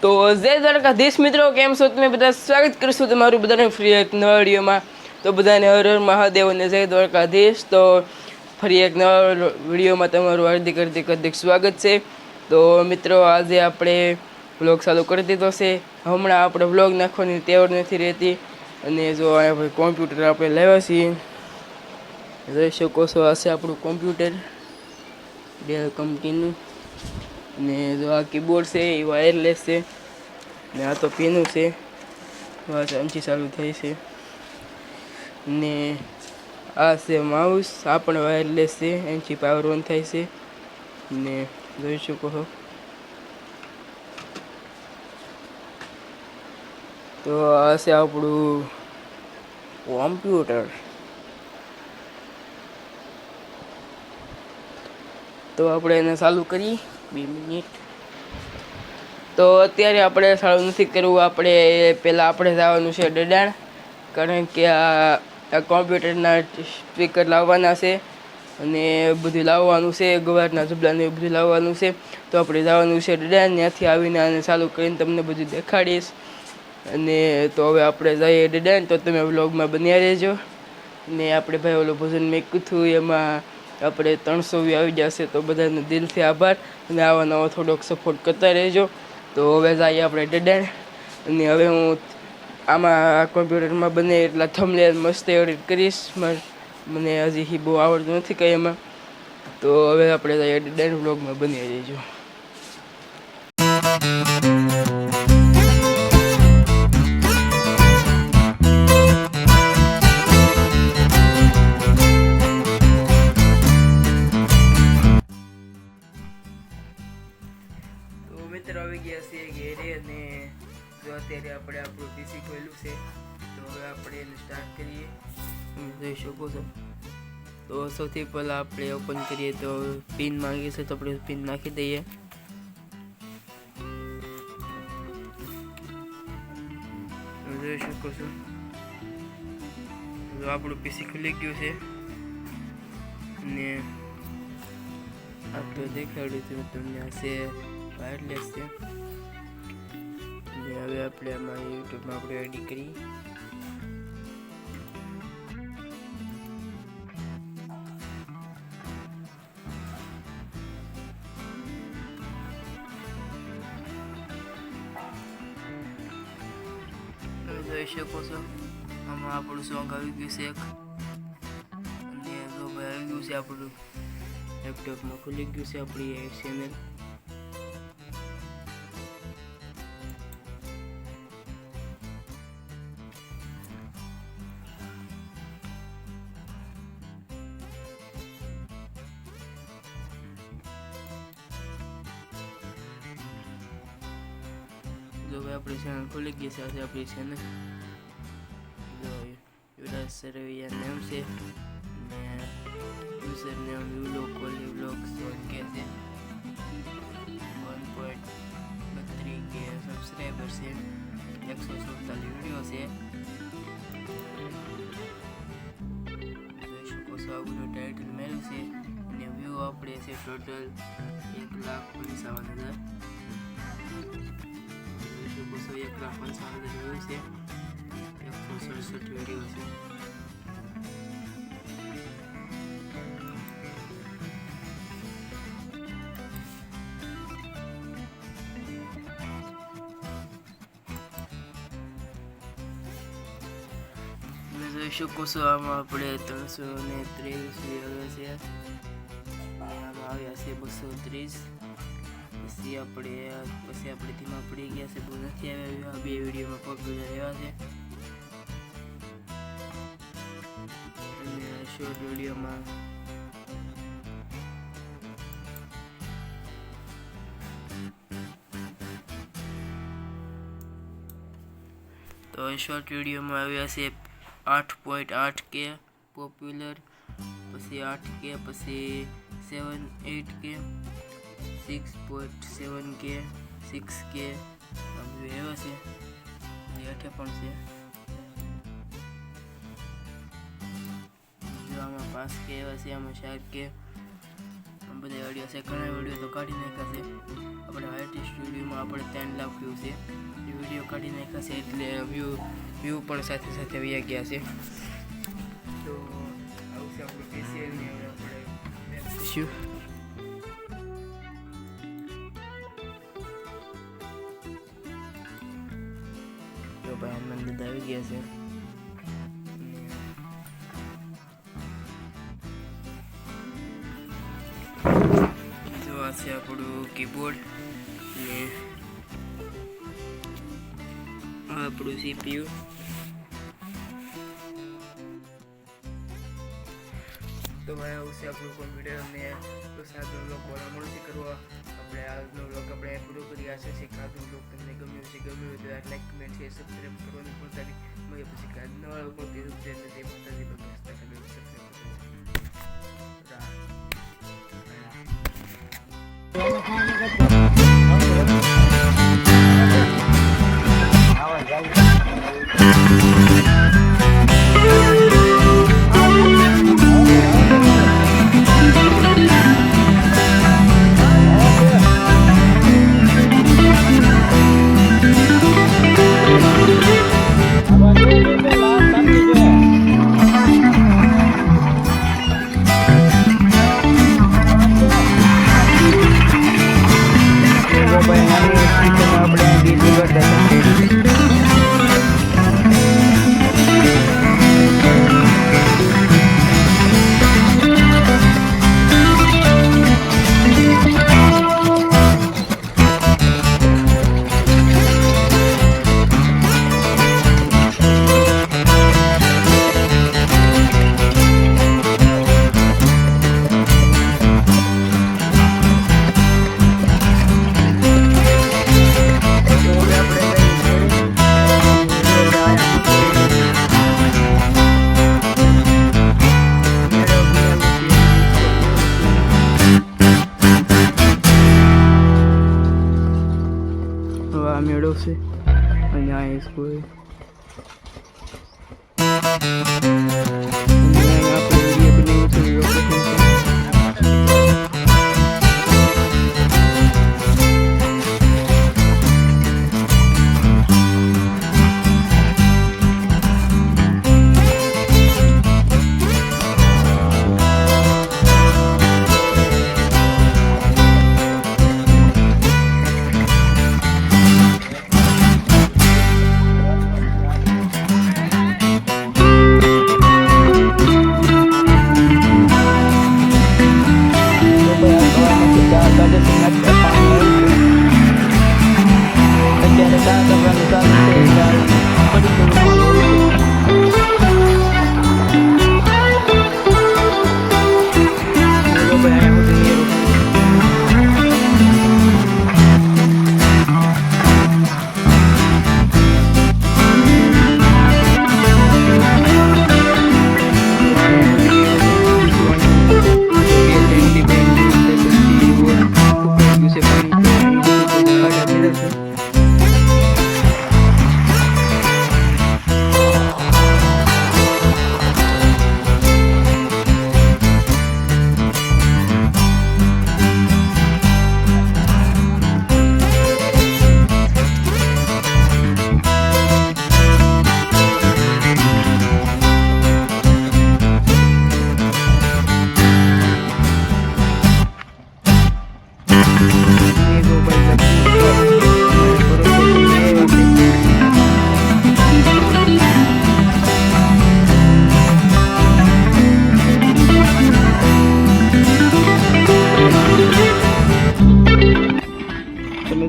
તો જય દ્વારકાધીશ મિત્રો, કેમ છો તમે બધા? સ્વાગત કરીશું તમારું બધાને ફ્રી એક નવા વિડીયોમાં. તો બધાને હર હર મહાદેવ અને જય દ્વારકાધીશ. તો ફરી એક નવા વિડીયોમાં તમારું હાર્દિક સ્વાગત છે. તો મિત્રો, આજે આપણે વ્લોગ ચાલુ કરી દીધો છે. હમણાં આપણે વ્લોગ નાખવાની ટેવ નથી રહેતી. અને જો અહીંયા કોમ્પ્યુટર આપણે લાવ્યા છીએ, જોઈ શકો છો. આ છે આપણું કોમ્પ્યુટર ડેલ કંપનીનું. ને જો આ કીબોર્ડ છે એ વાયરલેસ છે, ને આ તો પીનું છે, અંચી ચાલુ થાય છે. ને આ છે માઉસ, આ પણ વાયરલેસ છે, એનથી પાવર ઓન થાય છે. ને જોઈ શકો છો. તો આ છે આપણું કોમ્પ્યુટર. તો આપણે એને ચાલુ કરી 2 મિનિટ. તો અત્યારે આપણે ચાલુ નથી કરવું, આપણે પહેલાં આપણે જવાનું છે ડડાણ, કારણ કે આ કોમ્પ્યુટરના સ્પીકર લાવવાના છે અને બધું લાવવાનું છે, ગવારના ઝબલાને એ બધું લાવવાનું છે. તો આપણે જવાનું છે ડડાણ. ત્યાંથી આવીને આને ચાલુ કરીને તમને બધું દેખાડીશ. અને તો હવે આપણે જઈએ ડડાણ, તો તમે વ્લોગમાં બન્યા રહેજો. ને આપણે ભાઈ ઓલો ભોજન મેક્યું હતું, એમાં આપણે 300 વ્યૂ આવી જશે. તો બધાનો દિલથી આભાર અને આવા નવો થોડોક સપોર્ટ કરતા રહેજો. તો હવે જઈએ આપણે ડડાણ. અને હવે હું આમાં કોમ્પ્યુટરમાં બને એટલા થંબનેલ મસ્ત એડિટ કરીશ. મને હજી બહુ આવડતું નથી કંઈ એમાં. તો હવે આપણે જઈએ ડડાણ, વ્લોગમાં બની રહેજો. મિત્રો આવી ગયા છે ઘેરે, અને જો અત્યારે આપણે આપણું પીસી ખોલ્યું છે. તો હવે આપણે એને સ્ટાર્ટ કરીએ. જોઈ શકો છો. તો સૌથી પહેલાં આપણે ઓપન કરીએ તો પિન માંગીએ છે, તો આપણે પિન નાખી દઈએ. જોઈ શકો છો. જો આપણું પીસી ખુલી ગયું છે, અને આટલું દેખાડ્યું હતું તમને. આ છે વાયરલેસ છે. અને હવે આપણે આમાં યુટ્યુબમાં આપણે એડિટ કરી. જોઈ શકો છો. આમાં આપણું સોંગ આવી ગયું છે એક, અને જો ભાઈ આવી ગયું છે આપણું લેપટોપમાં ખુલી ગયું છે આપણી ચેનલ. જો ભાઈ આપણી ચેનલ ખુલી ગઈ છે. આજે આપણી ચેનલ જો યુવરાજ સરવૈયા નામ છે, ને યુઝર નેમ યુલો કોહલી વ્લોગ્સ કે છે. 1.32 કે સબસ્ક્રાઈબર છે, 147 વિડીયો છે. જોઈ શકો છો. આ બધું ટાઇટલ મેળવ્યું છે, અને વ્યૂ આપણે છે ટોટલ 1,55,000. 1,55,000 વ્યૂ છે, 167 વિડીયો છે. જોઈ શકો છો. આમાં આપણે 323 વ્યૂ છે, આમાં આવ્યા છે 230. પછી આપણે ધીમા પડી ગયા છે, બહુ નથી આવ્યા. આ 2 વિડીયોમાં પોપ્યુલર આવ્યા છે, અને શોર્ટ વિડીયોમાં તો શોર્ટ વિડીયોમાં આવ્યા છે 8.8K પોપ્યુલર, પછી 8K, પછી 8K, 6.7K, 6K આવ્યા છે. 8 પણ છે. જો આમાં 5K આવ્યા છે, આમાં 4K, બધા વિડીયો છે, ઘણા વિડીયો તો કાઢી નાખ્યા છે. આપણે આર્ટિસ્ટ વિડીયોમાં આપણે 3 લાખ વ્યૂ છે, એ વિડીયો કાઢી નાખ્યા છે એટલે વ્યૂ પણ સાથે સાથે વયા ગયા છે. તો આવું છે આપણું સ્પેશિયલની હવે આપણે બેક કરીશું. તો ભાઈ હનુમાન દાદા આવી ગયા છે. જો આ છે આપણું કીબોર્ડ ને આપણું CPU. તો ભાઈ આવું છે આપણું કોમ્પ્યુટર અને તો સાદો બ્લોગ બોલામણથી કરવા આપણે આજનો બ્લોગ આપણે પૂરો કરી. આશા છે કે આજનો બ્લોગ તમને ગમ્યો છે. ગમ્યો હોય તો લાઈક કમેન્ટ શેર સબસ્ક્રાઈબ કરવાનું ભૂલતા નહીં. મળીએ પછી કાલ નવા બ્લોગ મેળો છે અને આ સ્કૂલ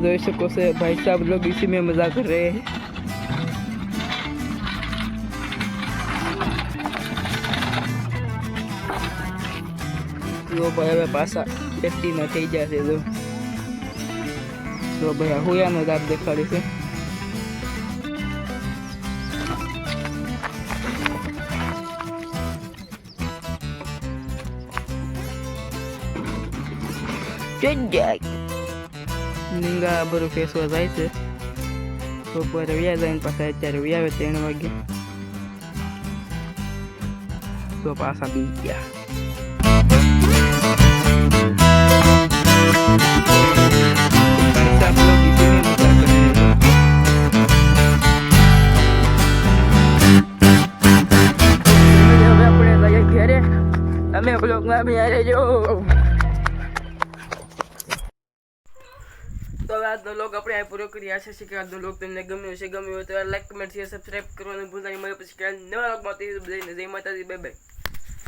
दर्शकों से भाई साहब लोग इसी में मजा कर रहे हैं। तो भाई હવે પાછા એક્ટિવ થઈ જશે તો ભાઈ હોયાનો દાંત દેખાડે છે। નીંગા બરું ફેસવા જાય છે બપોરે વ્યા જાય ને પાછા અત્યારે વ્યાવે 3 વાગે તો પાછા બી ગયા। भाई साहब लोग इसी में मजा कर रहे हैं। હવે આપણે લઈએ ઘરે, તમે બ્લોગમાં બી આવી રહેજો. તો હવે આજનો લોગ આપણે આ પૂરો કરી. આશા છે કે આજનો લોગ તમને ગમ્યો હશે. ગમ્યો હોય તો લાઈક કમેન્ટ શેર સબસ્ક્રાઈબ કરવાનું ભૂલતા નહીં. મળે પછી નવા લોગમાં. બધાને જય માતાજી, બાય બાય.